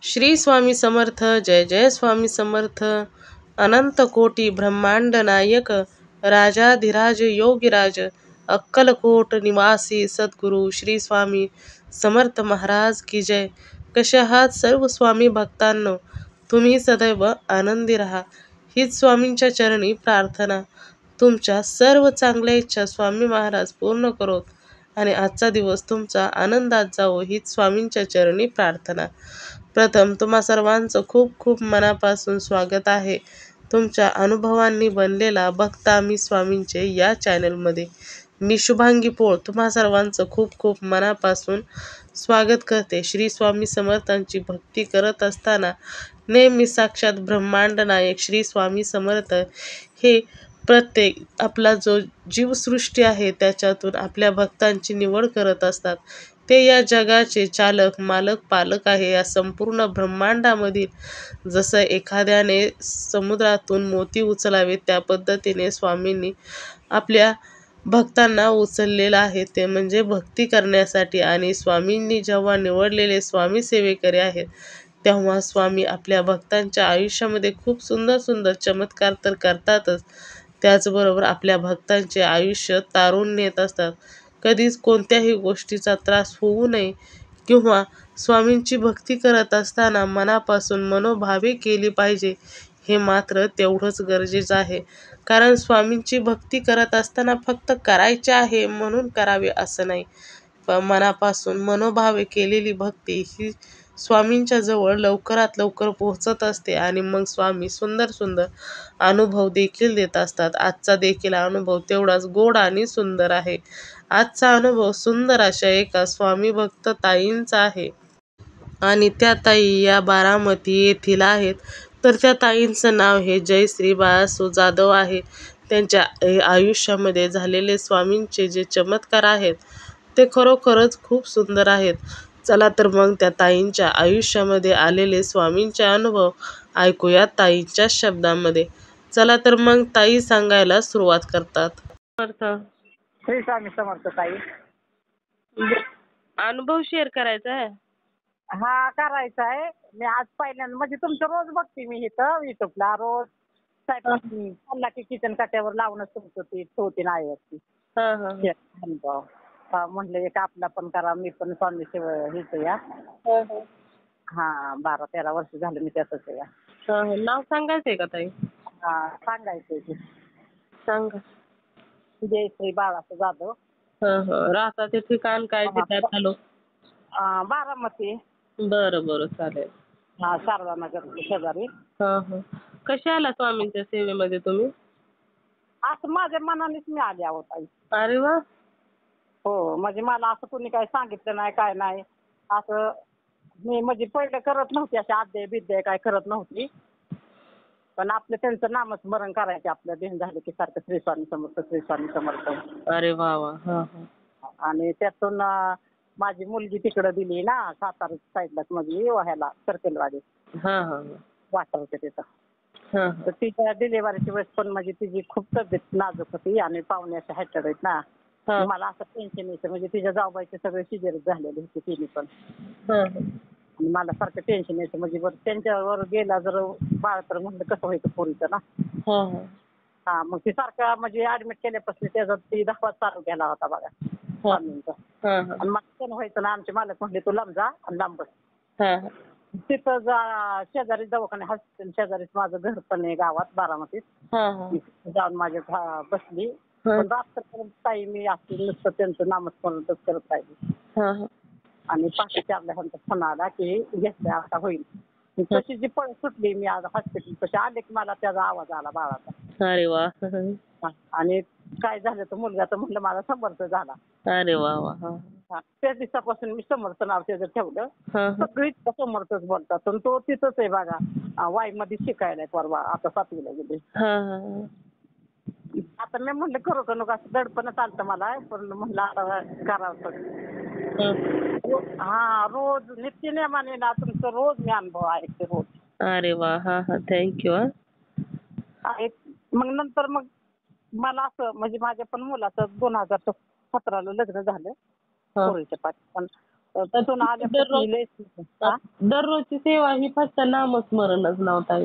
श्री स्वामी समर्थ. जय जय स्वामी समर्थ. अनंत कोटी ब्रह्मांड नायक राजाधिराज योगीराज अक्कलकोट निवासी सद्गुरु श्री स्वामी समर्थ महाराज की जय. कसे आहात सर्व स्वामी भक्तांनो? तुम्ही सदैव आनंदी राहा हीच स्वामींच्या चरणी प्रार्थना. तुमच्या सर्व चांगल्या इच्छा स्वामी महाराज पूर्ण करोत आणि आजचा दिवस तुमचा आनंदात जावो हीच स्वामींच्या चरणी प्रार्थना. प्रथम तुम्हा सर्वांचं खूप खूप मनापासून स्वागत आहे तुमच्या अनुभवांनी बनलेला भक्त आम्ही स्वामींचे या चॅनलमध्ये. मी शुभांगी पोळ तुम्हा सर्वांचं खूप खूप मनापासून स्वागत करते. श्री स्वामी समर्थांची भक्ती करत असताना नेहमी साक्षात ब्रह्मांड नायक श्री स्वामी समर्थ हे प्रत्येक आपला जो जीवसृष्टी आहे त्याच्यातून आपल्या भक्तांची निवड करत असतात. ते या जगाचे चालक मालक पालक आहे. या संपूर्ण ब्रह्मांडामधील जसं एखाद्याने समुद्रातून मोती उचलावे त्या पद्धतीने स्वामींनी आपल्या भक्तांना उचललेलं आहे. ते म्हणजे भक्ती करण्यासाठी. आणि स्वामींनी जेव्हा निवडलेले स्वामी सेवेकरी आहेत तेव्हा स्वामी आपल्या भक्तांच्या आयुष्यामध्ये खूप सुंदर सुंदर चमत्कार तर करतातच, त्याचबरोबर आपल्या भक्तांचे आयुष्य तारून नेत असतात. कधीच कोणत्याही गोष्टीचा त्रास होऊ नये किंवा स्वामींची भक्ती करत असताना मनापासून मनोभावे केली पाहिजे हे मात्र तेवढंच गरजेचं आहे. कारण स्वामींची भक्ती करत असताना फक्त करायचे आहे म्हणून करावे असं नाही, पण मनापासून मनोभावे केलेली भक्ती ही स्वामींच्या जवळ लवकरात लवकर पोहोचत असते आणि मग स्वामी सुंदर सुंदर अनुभव देखील देत असतात. आजचा देखील अनुभव तेवढाच गोड आणि सुंदर आहे. आजचा अनुभव सुंदर अशा एका स्वामी भक्त ताईंचा आहे आणि त्या ताई या बारामती येथील आहेत. तर त्या ताईंचं नाव हे जयश्री बाळासू जाधव आहे. त्यांच्या आयुष्यामध्ये झालेले स्वामींचे जे चमत्कार आहेत ते खरोखरच खूप सुंदर आहेत. चला तर मग त्या ताईंच्या आयुष्यामध्ये आलेले स्वामींचे अनुभव ऐकूया ताईंच्या शब्दांमध्ये. चला तर मग ताई सांगायला सुरुवात करतात. श्री स्वामी समर्थ ताई. अनुभव शेअर करायचा आहे. हा करायचा आहे. मी आज पहिल्यांदा म्हणजे तुमचं रोज बघते मी इथं युट्यूबला रोज स्वयंपाक खाल्ला की किचन काट्यावर लावूनच तुमचं ती ठेवते नाईवरती अनुभव. म्हटलं एक आपला पण करा. मी पण स्वामी हेच या. हा 12-13 वर्ष झालं मी त्यातच या. नाव सांगायचंय का ताई? हा सांगायचंय की. सांगा. जयश्री बाळासू जाधव. राहता ते ठिकाण काय ते त्यात आलो. बारामती. बरं बरं चालेल. हा शारदानगर शेजारी. कशा आला स्वामींच्या सेवेमध्ये तुम्ही? असं माझ्या मनानेच मी आले आहोत ताई. अरे वा. हो म्हणजे मला असं कोणी काही सांगितलं नाही काय नाही. असं मी म्हणजे पहिलं करत नव्हती अशा अध्याय बिध्याय काय करत नव्हती. पण आपलं त्यांचं नामस्मरण करायचे आपलं दिन झालं की सारखं श्री स्वामी समर्थ श्री स्वामी समर्थ. अरे वा वा. आणि त्यातून माझी मुलगी तिकडं दिली ना सातारा साईडलाच म्हणजे ह्याला सर्कलवाडी वाटारच्या तिथं. तर तिच्या डिलिव्हरीची वेळेस पण म्हणजे तिची खूप तब्येत नाजूक होती आणि पाहुण्याच्या ह्याच्यात आहेत ना. मला असं टेन्शन यायचं म्हणजे तिच्या जाऊबाईचे सगळे सिजर झालेले होते तिने पण. आणि मला सारखं टेन्शन यायचं म्हणजे बरं त्यांच्यावर गेला जर बाळ तर म्हणलं कसं व्हायचं पोरीचं ना. हा मग ती सारखं म्हणजे ऍडमिट केल्यापासून त्याचा ती दाखवा चालू केला होता बघा स्वामींचा. आणि मला त्यानं व्हायचं ना आमचे मालक म्हणले तू लांब जा आणि लांब बस. तिथं शेजारी दवाखाने हॉस्पिटल शेजारीच माझं घर पण आहे गावात बारामतीत. जाऊन माझ्या बसली. पण रात्रपर्यंत ताई मी असली नुसतं त्यांचं नामस्मरणच करत पाहिजे. आणि 5:04 फोन आला की घेतल्या आता होईल. तशी जी पळ सुटली मी आज हॉस्पिटल तशी आले की मला त्याचा आवाज आला बाळाचा. अरे वा. आणि काय झालं तर मुलगा तर म्हटलं माझा समर्थ झाला. अरे वा वा. त्या दिवसापासून मी समर्थ नाव त्याचं ठेवलं. सगळीच समर्थच बोलतात. पण तो तिथंच आहे बघा वाईमध्ये शिकायला परवा आता 7वीला गेले. आता मी म्हटलं करू का नको असं दडपणच आलतं मला पण म्हटलं आता करावं. हा रोज नित्यनेमाने ना तुमचं रोज मी अनुभव ऐकते रोज. अरे वा. थँक्यू. मग नंतर मग मला असं म्हणजे माझ्या पण मुलाचं 2017ला लग्न झालं पोरीच्या पाठी. पण तिथून आल्यापासून दररोजची सेवा ही फक्त नामस्मरणच नव्हता.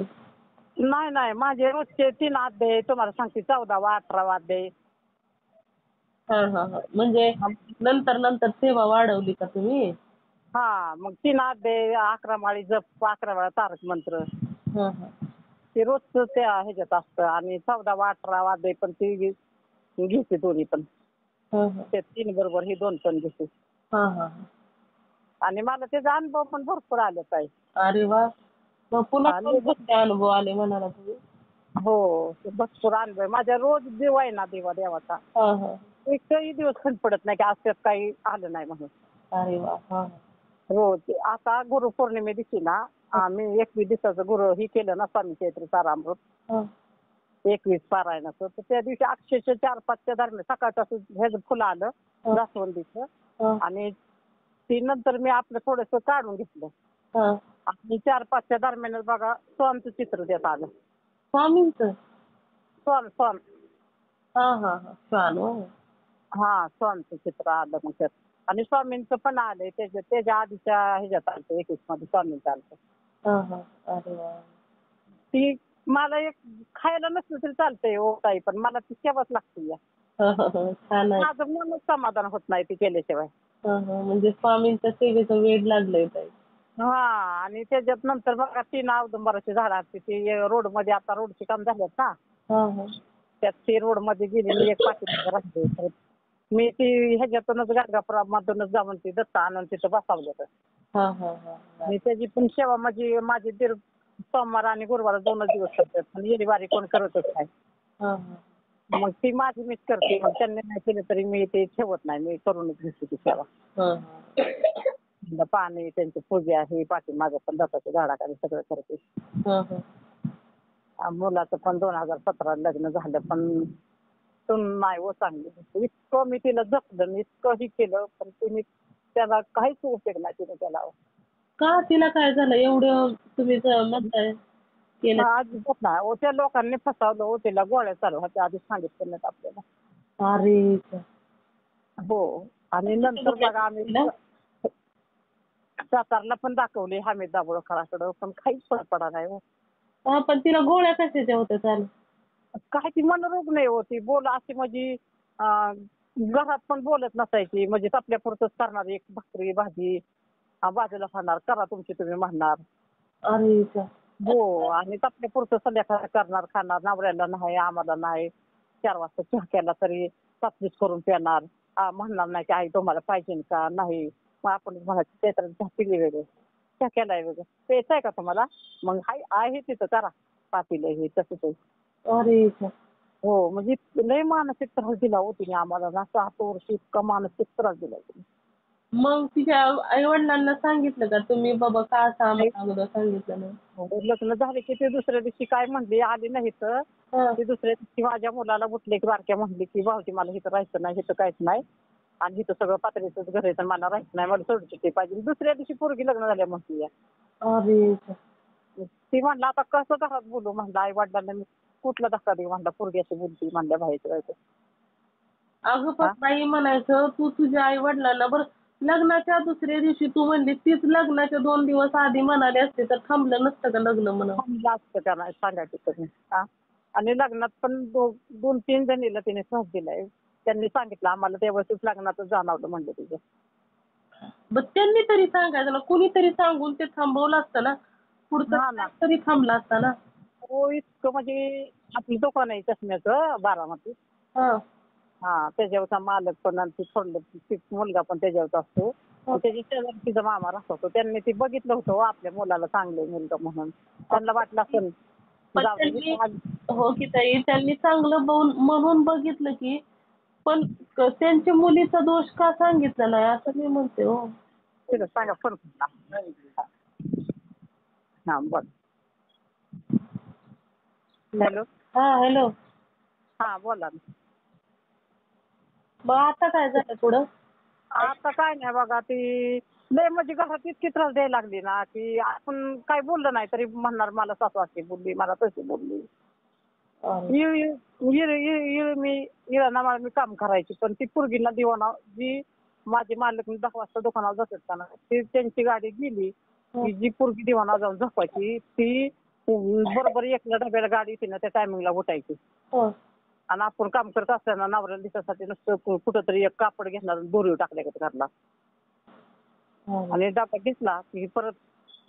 नाही नाही, माझे रोजचे 3 अध्याय तुम्हाला सांगते, 14वा 18वा अध्याय. म्हणजे नंतर नंतर सेवा वाढवली का तुम्ही? हा, मग 3 अध्याय, 11 माळी जप, 11 वेळा तारक मंत्र. ते रोजच त्या ह्याच्यात असतं. आणि 14वा 18वा अध्याय पण ती घेते दोन्ही पण. ते 3 बरोबर ही 2 पण घेते. आणि मला त्याचा अनुभव पण भरपूर आलेत आहे. अरे वा, मग पुन्हा कोणते अनुभव आले म्हणाला तुम्ही? हो, भरपूर अनुभव. माझ्या रोज देव आहे ना देवाचा. एकही दिवस खंड पडत नाही की आज त्यात काही आलं नाही म्हणून. अरे वा. रोज. आता गुरुपौर्णिमे दिवशी ना आम्ही 21 दिवसाचं गुरु ही केलं ना, स्वामी चैत्र सारामृत 21 पारायणाचं. तर त्या दिवशी अक्षरशः 4-5च्या दरम्यान सकाळचं ह्याचं फुलं आलं जास्वंदीचं. आणि ती नंतर मी आपलं थोडंसं काढून घेतलं. आणि 4-5च्या दरम्यानच बघा स्वामीचं चित्र त्यात आलं. स्वामींचं? स्वामी. स्वामी. हा, स्वामीचं चित्र आलं मग त्यात. आणि स्वामींचं पण आलंय त्याच्या आधीच्या ह्याच्यात आलं 21 मध्ये स्वामींचं आलं. अरे वा. ती मला एक खायला नसलं तरी चालतंय हो ताई, पण मला ती सेवाच लागते या. माझं मनच समाधान होत नाही ती केल्याशिवाय. म्हणजे स्वामींच्या सेवेचं वेड लागलंय ताई. हा, आणि त्याच्यात नंतर बघा 3 औदुंबराची झाडं असते. ती रोड मध्ये आता रोडची काम झालेत ना, त्यात ती रोड मध्ये गेलेली एक पाठी राहते. मी ती ह्याच्यातूनच गाणगापुरामधूनच जाऊन ती दत्त आणून तिथं बसवलं. आणि त्याची पण सेवा माझी दीर सोमवार आणि गुरुवार 2च दिवस करतात. पण येणीवारी कोण करतच नाही. मग ती माझी मीच करते. मग त्यांनी नाही केलं तरी मी ते ठेवत नाही, मी करूनच घेते ती सेवा. पाणी, त्यांची पूजा ही पाठीमागं पण दत्ताच्या झाडाखाली सगळं करते. मुलाचं पण 2017 लग्न झालं, पण सून नाही हो चांगली. इतकं मी तिला जपलं, इतकं ही केलं, पण तिने त्याला काहीच उपयोग नाही तिने त्याला. का, तिला काय झालं एवढं तुम्ही म्हणताय? अजिबात नाही. त्या लोकांनी फसवलं हो तिला. गोळ्या चालू होत्या, आधी सांगितलं नाही आपल्याला. अरे. हो. आणि नंतर बघा आम्ही सातारला पण दाखवली हमीद दाभोळकरांकडं, पण काहीच फरक पडा नाही हो. पण तिला गोळ्या कशाच्या होत्या चालू? काय ती मनोरोग नाही होती. अशी म्हणजे घरात पण बोलत नसायची. म्हणजे आपल्यापुरतंच करणार, एक भाकरी भाजी बाजूला खाणार, करा तुमची तुम्ही म्हणणार. अरे. हो. आणि आपल्यापुरतं संध्याकाळी करणार, खाणार, नवऱ्याला नाही, आम्हाला नाही. 4 वाजता चहा केला तरी 7 करून पिणार. म्हणणार नाही की आई तुम्हाला पाहिजे का नाही. मग आपण म्हणायचं ते चहा पिली वेगळं, चहा केलाय वेगळं, प्यायचं आहे का तुम्हाला? मग आहे तिथं करा पातील हे तसंच आहे. अरे. हो, म्हणजे लय मानसिक त्रास दिला हो तिने आम्हाला ना. 7 वर्ष इतका मानसिक त्रास दिला तिने. मग तिच्या आई वडिलांना सांगितलं का तुम्ही बाबा का अगोदर सांगितलं नाही? लग्न झाले की ते दुसऱ्या दिवशी काय म्हणली, आली नाही तर ते दुसऱ्या दिवशी माझ्या मुलाला उठले की बारक्या म्हणली की भाऊजी मला इथं राहायचं नाही, इथं काहीच नाही. आणि इथं सगळं पातळीचंच घर आहे, तर मला राहायचं नाही, मला सोडचिट्टी पाहिजे. दुसऱ्या दिवशी पोरगी लग्न झाल्या म्हणती. अरे. ती म्हणलं आता कसं घरात बोलू, म्हणलं आई वडिलांना मी कुठला धक्का देऊ, म्हणला पोरगी अशी बोलती म्हणल्या बाहेरचं राहायचं. अगं पण नाही म्हणायचं, तू तुझ्या आई वडिलांना बरं लग्नाच्या दुसऱ्या दिवशी तू म्हणली, तीच लग्नाच्या 2 दिवस आधी म्हणाली असते तर थांबलं नसतं का लग्न म्हणून? थांबलं असतं का नाही सांगायचं तुम्ही. आणि लग्नात पण 2-3 जणीला तिने श्वास दिलाय. त्यांनी सांगितलं आम्हाला त्यावेळेस लग्नातच जाणवलं म्हणलं तिचं. त्यांनी तरी सांगायचं ना, कुणीतरी सांगून ते थांबवलं असतं ना, पुढचं तरी थांबला असता ना. हो, इतकं म्हणजे आपलं दुकान आहे चष्म्याचं बारामतीत. त्याच्यावरचा मालक पण आणि थोडं मुलगा पण त्याच्यावरचा असतो. त्याची शेजारी तिचा मामा राहतो. त्यांनी ती बघितलं होतं आपल्या मुलाला चांगलं मुलगा म्हणून. त्यांना वाटलं असेल. हो की ताई, त्यांनी चांगलं म्हणून बघितलं की, पण त्यांच्या मुलीचा दोष का सांगितलं नाही असं मी म्हणते हो. सांगा फोन. बोल. हॅलो. हॅलो. बोला. मग आता काय झालं पुढं? आता काय नाही बघा, ती लय म्हणजे घरात इतकी त्रास द्यायला लागली ना की आपण काय बोललं नाही तरी म्हणणार मला सासू अशी बोलली, मला तशी बोलली. मी काम करायची पण ती पोरगीला दिवाना जी माझे मालक 10 वाजता दुकानावर जातात का ना, ती त्यांची गाडी गेली की जी पोरगी दिवाणावर जाऊन झोपायची ती बरोबर एकला डब्याला गाडी येते ना त्या टायमिंगला उठायची. आणि आपण काम करत असताना नवऱ्याला दिवसासाठी नुसतं कुठंतरी एक कापड घेणार दोरी टाकल्या घरला आणि डबा घेतला की परत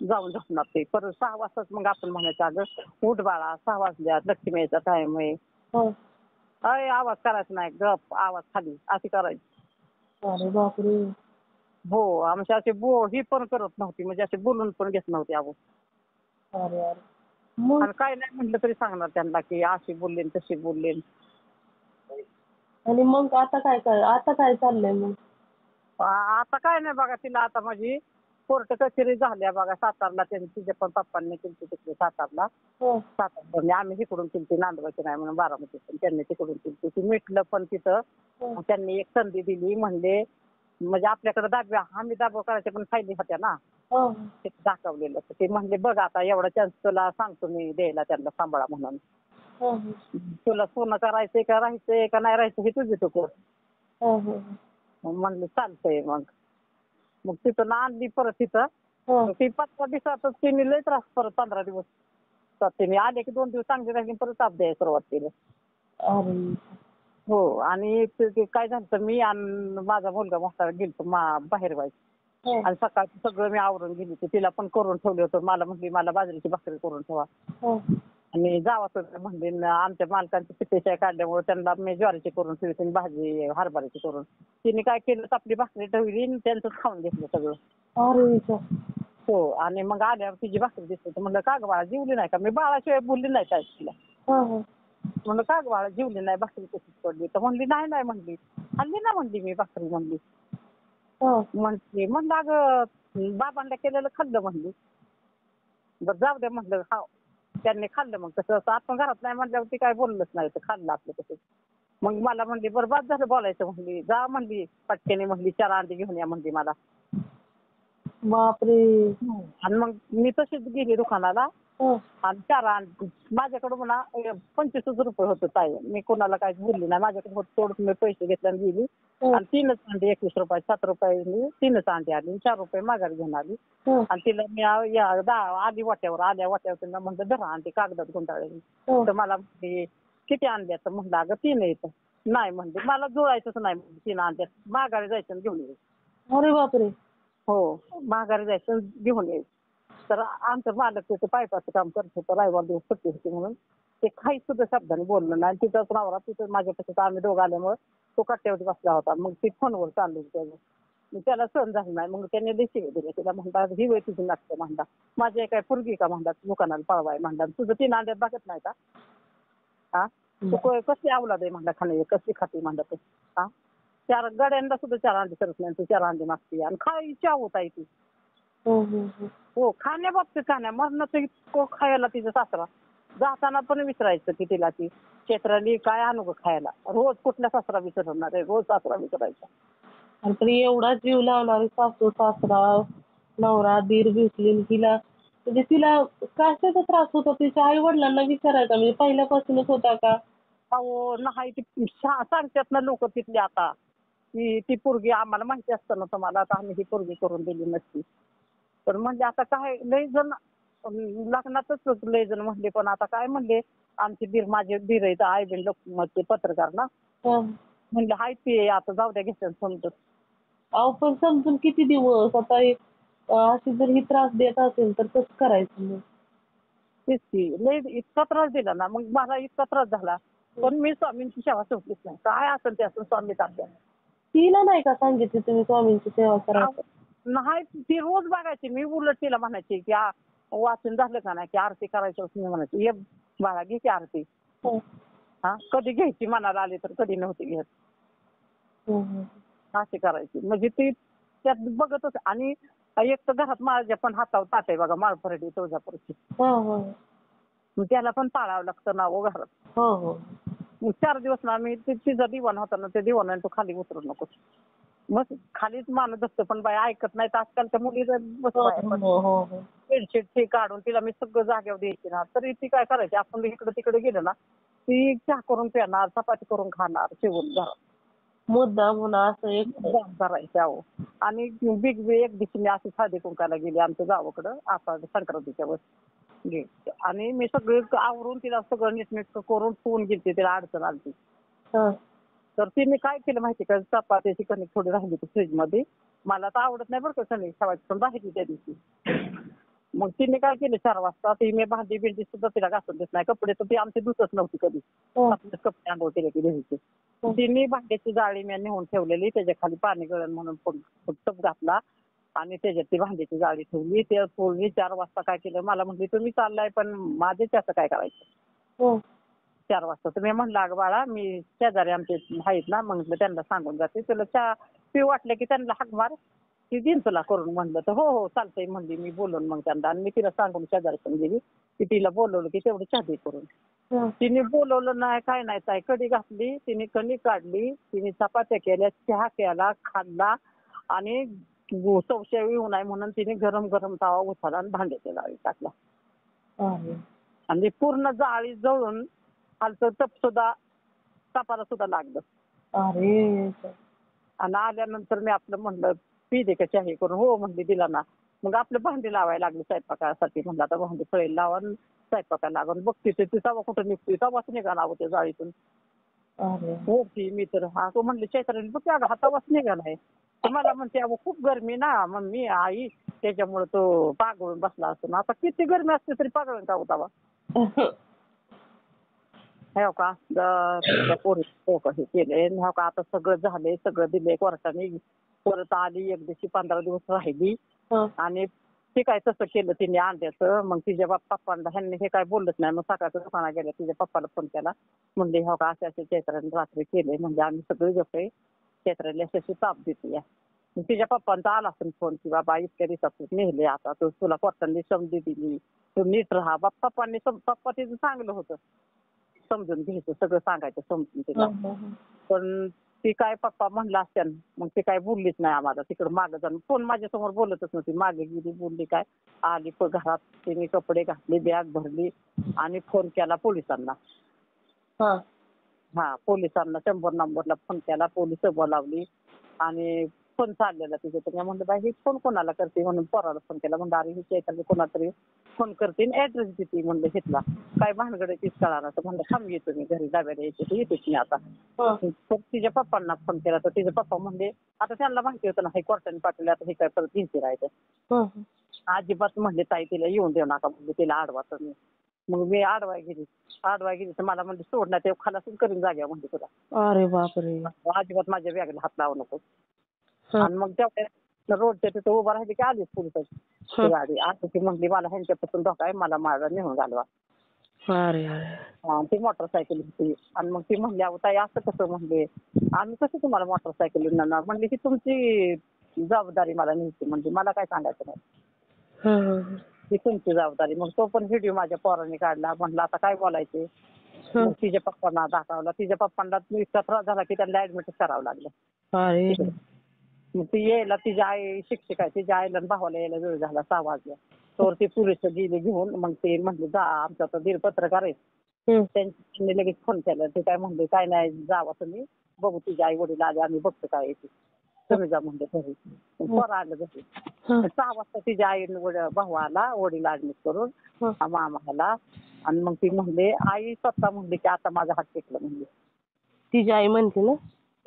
जाऊन झोपणार ते. परत 6 वाजताच मग आपण म्हणायचं अगं उठ बाळा 6 वाजल्या लक्ष्मी यायचा टाइम आहे. अय आवाज करायचा नाही गप आवाज खाली अशी करायची. अरे बापरे. हो आमच्या असे ही पण करत नव्हती म्हणजे असे बोलून पण घेत नव्हती अहो. अरे अरे. आणि काय नाही म्हटलं तरी सांगणार त्यांना की अशी बोललेन तशी बोललेन. आणि मग आता काय चाललंय मग? आता काय नाही बघा तिला आता माझी कोर्ट कचेरी झाल्या बघा सातारला तिच्या पण पप्पांनी केली तिकडे सातारला. सातारला आम्ही तिकडून केली नांदवायची नाही म्हणून बारामती पण त्यांनी तिकडून केली ती मिटलं पण तिथं. त्यांनी एक संधी दिली म्हणले म्हणजे आपल्याकडे आम्ही दाबा करायच्या पण फायदे होत्या ना. ते दाखवलेलं ते म्हणले बघ आता एवढा चान्स तुला सांगतो मी द्यायला त्यांना सांभाळा म्हणून. तुला सोनं करायचंय का राहायचंय का नाही राहायचं हे तुझी तू कर. म्हणलं चालतंय मग तिथं आणली परत तिथं. ती 5 दिवसातच तिने लय त्रास परत 15 दिवस तिने आले की 2 दिवस चांगली राहिली परत ताप द्यायला सुरुवात केली. हो आणि ते काय झालं मी आणि माझा मुलगा मोठा गेलतो बाहेर व्हायचं आणि सकाळचं सगळं मी आवरून गेली होती तिला पण करून ठेवलं होतं. मला म्हणली मला बाजरीची भाकरी करून ठेवा आणि जावा तुम्ही म्हणले आमच्या मालकांची पित्तेशाही काढल्यामुळे त्यांना मी ज्वारीची करून ठेवली भाजी हरभऱ्याची करून. तिने काय केलं आपली भाकरी ठेवली आणि त्यांचं खाऊन घेतलं सगळं. हो आणि मग आल्यावर तिची भाकरी दिसली तर म्हणलं का ग बाळा जेवली नाही का मी बाळाशिवाय बोलली नाही काय तिला. म्हणलं का ग बाळा जेवली नाही भाकरी कशीच पडली तर म्हणली नाही म्हणली खाल्ली ना म्हणली मी भाकरी म्हणली. म्हणलं अगं बाबांना केलेलं खाल्लं म्हणली. बरं जाऊ दे म्हणलं त्यांनी खाल्लं मग तसं आपण घरात नाही म्हणल्यावर ती काय बोललंच नाही तर खाल्लं आपलं तसं. मग मला म्हणली बरं बाद झालं बोलायचं म्हणली जा म्हणली पटकेने म्हणली 4 अंडी घेऊन या म्हणली मला. बापरे. आणि मग मी तशीच गेली दुकानाला आणि 4 अंडी माझ्याकडे म्हणा 25 रुपये होतं ताई. मी कोणाला काही बोलली नाही माझ्याकडे थोडं मी पैसे घेतले आणि गेली आणि 3च अंडी 21 रुपये 7 रुपये 3च अंडी आली 4 रुपये माघारी घेऊन आली. आणि तिला मी आली वाट्यावर आल्या वाट्यावर तिला म्हणलं धरा अंडी कागदात गुंडाळली. तर मला म्हणली किती आणल्या तर म्हणलं अगं 3 येतं. नाही म्हणले मला जुळायचंच नाही 3 अंड्यात माघारी जायचं घेऊन यायचं. अरे बापरे. हो माघारी जायचं घेऊन यायचं. तर आमचं मालक तिथं पाईपाचं काम करत होतं रविवार दिवस सुट्टी होती म्हणून ते काही सुद्धा शब्दाने बोललं नाही. तिथंच नवरा तिथं माझ्यापासून आम्ही दोघं आल्यामुळे तो कट्ट्यावरती बसला होता. मग ती फोनवर चालली त्याला त्याला सहन झालं नाही मग त्याने देशी दिले तिला म्हणतात ही वेळ तुझी लागते म्हणता माझी काय पोरगी का म्हणतात दुकानाला पळवाय म्हणतात तुझं 3 अंड्यात बघत नाही का. हा तू कसली अवलाद आहे म्हणला खाणे कसली खाते म्हणतात ते. हा 4 गड्यांना सुद्धा 4 अंडी करत नाही तू 4 अंडी मागते आणि खायची आवत आहे ती. हो खाण्याबाबतीत खाण्या मरणाचं इतकं खायला तिचं सासरा जाताना पण विचारायचं की तिला ती क्षेत्राली काय आणू खायला रोज कुठल्या सासरा विचारणार आहे रोज सासरा विचारायचा. आणि तरी एवढा जीव लावणारी सासू सासरा नवरा दीर भेटली तिला म्हणजे तिला कशाचा त्रास होता तिच्या आई वडिलांना विचारायचा म्हणजे पहिल्यापासूनच होता का. हो नाही ती सांगतात ना लोक तिथले आता की ती पोरगी आम्हाला माहिती असतं ना तुम्हाला आता आम्ही ही पोरगी करून दिली नसती. पण म्हणजे आता काय लय जण लग्नातच लय जण म्हणले पण आता काय म्हणले आमचे माझे दीर आहेत आई बिन लोक पत्रकार ना. म्हणले हाय ते आता जाऊ द्या घेतलं समजत. अहो पण समजून किती दिवस आता अशी जर ही त्रास देत असेल तर कसं करायचं मग. तेच की लय इतका त्रास दिला ना मग मला इतका त्रास झाला पण मी स्वामींची सेवा सोडलीच नाही काय असेल ते असेल स्वामी टाकल्या. तिला नाही का सांगितलं तुम्ही स्वामींची सेवा करायचं. नाही ती रोज बघायची मी उलट तिला म्हणायची की वाचून झालं का नाही की आरती करायची मी म्हणायची ये बाळा घे की आरती. हा कधी घ्यायची मनाला आली तर कधी नव्हती घेत. अशी करायची म्हणजे ती त्यात बघत होते आणि एक तर घरात माझ्या पण हातावर ताट आहे बघा माळफरडी तुळजापूरची. त्याला पण पाळावं लागतं ना घरात. 4 दिवस ना मी तिचा दिवाण होता ना त्या दिवाणाने तो खाली उतरू नको मग खालीच माणूस असतो पण बाई ऐकत नाही आजकालच्या मुली बेडशीट काढून तिला मी सगळं जागेवर द्यायची ना तरी ती काय करायची आपण इकडे तिकडे गेलो ना ती चहा करून पिणार चपाती करून खाणार शिवून घरात. मुद्दाम म्हणून असं एक करायचे अहो. आणि एक दिवशी मी अशी हळदी कुंकाला गेली आमच्या गावाकडं आता संक्रांतीच्या वेळेस आणि मी सगळं आवरून तिला सगळं नीटनेटकं करून ठेवून गेलते तिला अडचण आलती. तर तिने काय केलं माहिती का चपात्याची कणिक थोडी राहिली होती फ्रीजमध्ये. मला तर आवडत नाही बरं का कणिक ठेवायची पण राहिली त्या दिवशी. मग तिने काय केलं 4 वाजता ती मी भांडी बिंडी सुद्धा तिला घासून देत नाही. कपडे तर ती आमची धुतच नव्हती कधी. आपले कपडे आंघोळ केले की द्यायचे. तिने भांड्याची जाळी मी नेऊन ठेवलेली त्याच्या खाली पाणी गळण म्हणून टप घातला आणि त्याच्यात ती भांड्याची जाळी ठेवली. ते सोडली 4 वाजता काय केलं मला म्हणली तुम्ही चाललाय पण माझे त्याचं काय करायचं. 4 वाजता तर मी म्हणलं अगं बाळा मी शेजारी आमचे आहेत ना म्हटलं त्यांना सांगून जाते तुला चहा पिऊ वाटलं की त्यांना हाक मार ती देईन तुला करून म्हणलं तर हो हो चालतंय म्हणली. मी बोलून मग त्यांना आणि मी तिला सांगून शेजारी पण गेली की तिला बोलवलं की तेवढी चहा दे करून. तिने बोलवलं नाही काय नाही ताई कढी घातली तिने कणी काढली तिने चपात्या केल्या चहा केला खाल्ला आणि संशय येऊ नये म्हणून तिने गरम गरम तवा उचलला आणि भांड्याच्या जाळी टाकला आणि पूर्ण जाळी जळून खालचं तप सुद्धा तपाला सुद्धा लागलं. अरे आणि आल्यानंतर मी आपलं म्हणलं पी दे का चहा करून हो म्हणली दिला ना. मग आपलं भांडी लावायला लागली स्वयंपाकासाठी म्हणलं आता भांडी फळेल लावा स्वयंपाकाला लागून बघते ते तवा कुठं निघतोय तवाच निघाला होत्या जाळीतून. हो की मी तर हा तो म्हणले चैत्राने बघ अगं हा तवाच निघालाय. मला म्हणते अगं खूप गरमी ना मम्मी आई त्याच्यामुळे तो पागळून बसला असतो. आता किती गरमी असते तरी पागळून का होता हो का हे केले हो का आता सगळं झालंय सगळं दिलंय कोर्टाने परत आली एक दिवशी 15 दिवस राहिली आणि ते काय तसं केलं तिने अंड्याचं. मग तिच्या पप्पांना ह्यांनी हे काय बोलत नाही. मग सकाळच्या दुकानात गेल्या तिच्या पप्पाला फोन केला म्हणजे हो का असे असे चैत्राने रात्री केले म्हणजे आम्ही सगळे जपे चैत्राला अशी ताप देते. तिच्या पप्पांचा आला असेल फोन की बाबा इतक्या दिवसात नेले आता तुला कोर्टाने समजी दिली तू नीट राहा. पप्पा तिचं चांगलं होतं समजून घ्यायचं सगळं सांगायचं समजून तिला. पण ती काय पप्पा म्हणला असत्या मग ती काय बोललीच नाही आम्हाला तिकडं मागं जाऊन फोन माझ्यासमोर बोलतच नव्हती. मागे गेली बोलली काय आली घरात तिने कपडे घातले बॅग भरली आणि फोन केला पोलिसांना. पोलिसांना 100 नंबरला फोन केला पोलिस बोलावली आणि फोन चाललेला तिथे. तर मी म्हणलं बाई फोन कोणाला करते म्हणून पोराला फोन केला म्हणलं अरे ही चैतन्य कोणातरी फोन करते ऍड्रेस देते म्हणलं घेतला काय भानगडे तीच कळणार तर म्हणलं थांब येतो मी घरी डाब्याला यायचे तर येतेच मी आता. तर तिच्या पप्पांना फोन केला तर तिचे पप्पा म्हणले आता त्यांना माहिती होतं ना हे कोर्टाने पाठवले आता हे काय परत घ्यायचे राहायचं. अजिबात म्हणले ताई तिला येऊन देऊ नका म्हणजे तिला आडवा तर मी. मग मी आडवाय गेली तर मला म्हणजे सोडणार ते खलासून करून जाग्या म्हणजे तुला. अरे बापरे अजिबात माझ्या बॅगला हात लावू नको. आणि मग तेवढ्या रोडच्या तिथं उभं राहिली की आलीच पोलिसाची गाडी आता ती म्हणली मला ह्यांच्यापासून धोका आहे मला माझा नेऊन घालवा. ती मोटरसायकल होती आणि मग ती म्हणली अहो ताई असं कसं म्हणले आम्ही कसं तुम्हाला मोटरसायकल नेणार म्हणली की तुमची जबाबदारी मला न्यायची म्हणजे मला काय सांगायचं नाही ती तुमची जबाबदारी. मग तो पण व्हिडिओ माझ्या पोरांनी काढला म्हणलं आता काय बोलायचे. मग तिच्या पप्पांना दाखवला तिच्या पप्पांना इतका त्रास झाला की त्यांना ऍडमिट करावं लागलं. मग ती यायला तिच्या आई शिक्षक आहे तिच्या आईला भावाला यायला वेळ झाला 6 वाजल्या तर ती पोलिस गेली घेऊन. मग ते म्हणले जा आमचा तर दीड पत्रकार आहे त्यांनी लगेच फोन केला ते काय म्हणले काय नाही जावा तुम्ही बघू तिच्या आई वडील आले आम्ही बघतो काय येते तुम्ही जा म्हणले घरी. पोरं आलं घरी 6 वाजता तिच्या आई भाऊ आला वडील ऍडमिट करून मामा आला आणि मग ती म्हणले आई स्वतः म्हणली की आता माझा हात टेकला म्हणली. तिची आई म्हणते ना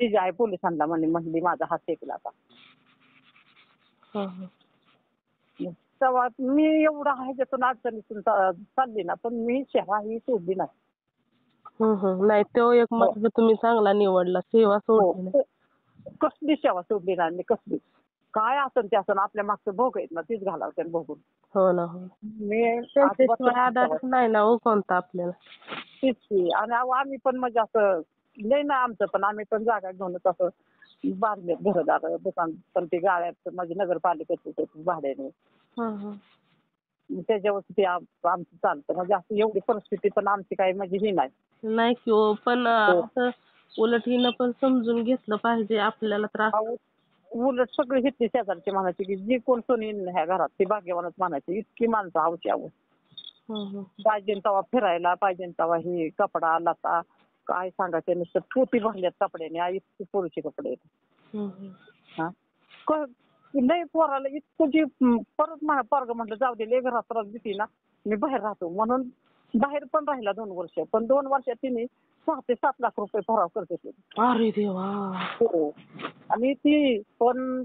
तिची आई पोलिसांना म्हणली माझा हात टेकला आता. तेव्हा मी एवढा ह्याच्यातून अडचणीतून चालली ना पण मी सेवा ही सोडली नाही. नाही तो एक मार्ग तुम्ही चांगला निवडला सेवा सोडली कसली सेवा सोडली नाही मी कसली काय असेल ते असं आपल्या मागचं भोग आहेत ना तीच घालावते बघून. हो ना हो मी आधारच नाही ना हो कोणता आपल्याला तीच आणि आम्ही पण म्हणजे असं नाही ना आमचं पण आम्ही पण जागा घेऊनच असं बांधले घरदार दुकान पण ते गाळ्यात माझी नगरपालिकेत भाड्याने त्याच्यावरती आमचं चालतं म्हणजे असं एवढी परिस्थिती पण आमची काही म्हणजे ही नाही की हो पण असं उलट हिनं पण समजून घेतलं पाहिजे आपल्याला त्रास. उलट सगळी हितली शेजारची म्हणायची की जी कोण सोनी ह्या घरात ती भाग्यवानच म्हणायची इतकी माणसं हवशी पाहिजे तेव्हा फिरायला पाहिजे तेव्हा ही कपडा लता काय सांगायचं नुसतं पोती भरल्यात कपड्याने आई इतकी पोरीचे कपडे आहेत. हा नाही पोराला इतकं जी परत पोरग म्हटलं जाऊ दे लय घरात त्रास देते ना मी बाहेर राहतो म्हणून बाहेर पण राहिला 2 वर्ष पण 2 वर्षात तिने 6 ते 7 लाख रुपये भराव करते ते. अरे देवा. हो आणि ती पण